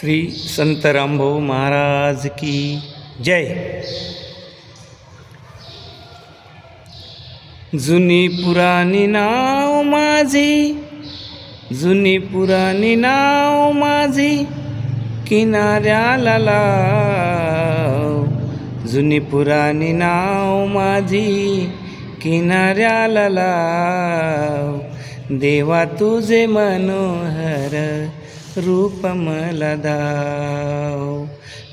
श्री संत रामभाऊ महाराज की जय। जुनी पुराणी नाव माझी, जुनी पुराणी नाव माझी, किनाऱ्याला लाव। जुनी पुराणी नाव माझी, किनाऱ्याला लाव। देवा तुझे मनोहर रूप मला दाव।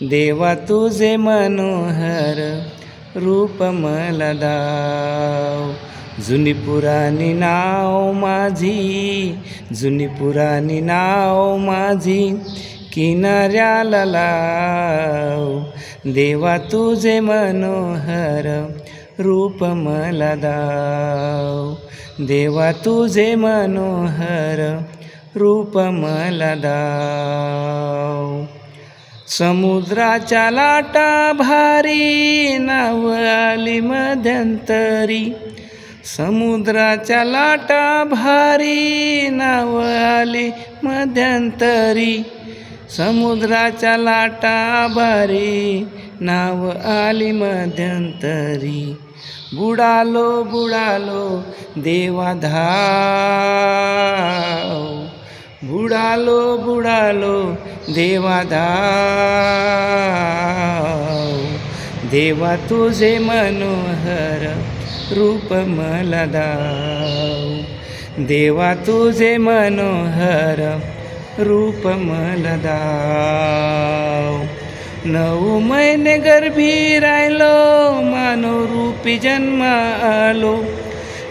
देवा तुझे मनोहर रूप मला दाव। जुनी पुराणी नाव माझी, जुनी पुराणी नाव माझी, किनाऱ्याला लाव। देवा तुझे मनोहर रूप मला दाव। देवा तुझे मनोहर रूप मला दाव। समुद्राच्या लाटा भारी नाव आली मध्यंतरी। समुद्राच्या लाटा भारी नाव आली मध्यंतरी। समुद्राच्या लाटा भारी नाव आली मध्यंतरी। बुडालो बुडालो देवा धाव। बुडालो बुडालो देवा धाव। देवा तुझे मनोहर रूप मला दाव। देवा तुझे मनोहर रूप मला दाव। 9 महिने गर्भी राहिलो, मानव रूपी जन्म आलो।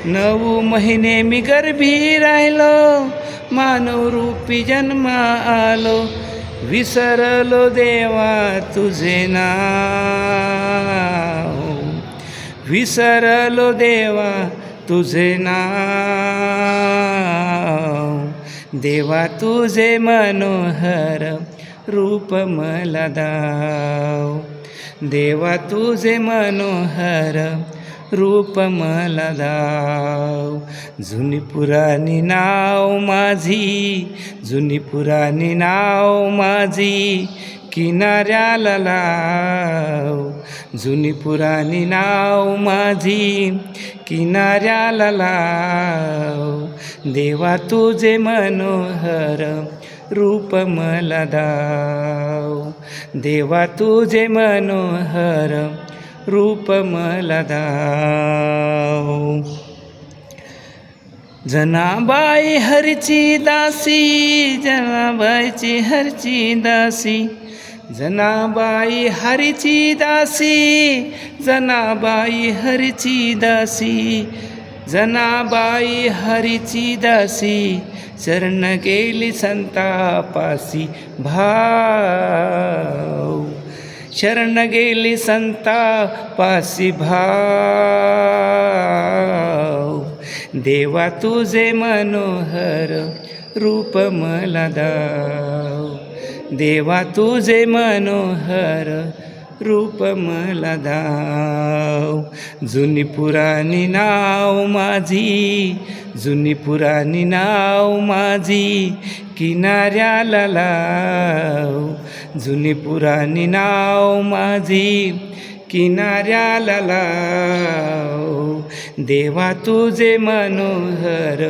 9 महिने मी गर्भी राहिलो, मानव रूपी जन्म आलो। विसरलो देवा तुझे नाव। विसरलो देवा तुझे नाव। देवा तुझे मनोहर रूप मला दाव। देवा तुझे मनोहर रूप मला दाव। जुनी पुराणी नाव माझी, जुनी पुराणी नाव माझी, किनाऱ्याला लाव। जुनी पुराणी नाव माझी, किनाऱ्याला लाव। देवा तुझे मनोहर रूप मला दाव। देवा तुझे मनोहर रूप मला दाव। जनाबाई हरची दासी, जनाबाईची हरची दासी। जनाबाई हरची दासी, जनाबाई हरची दासी। जनाबाई हरची दासी, शरण गेली संतापासी भाव। शरण गेली संतापासी भाव। देवा तुझे मनोहर रूप मला दाव। देवा तुझे मनोहर रूप मला दाव। जुनी पुराणी नाव माझी, जुनी पुराणी नाव माझी, किनाऱ्याला लाव। जुनी पुराणी नाव माझी, किनाऱ्याला लाव। देवा तुझे मनोहर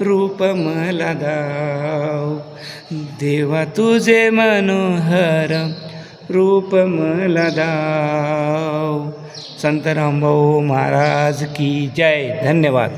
रूप मला दाव। देवा तुझे मनोहर रूप मला दाव। संत रामभाऊ महाराज की जय। धन्यवाद।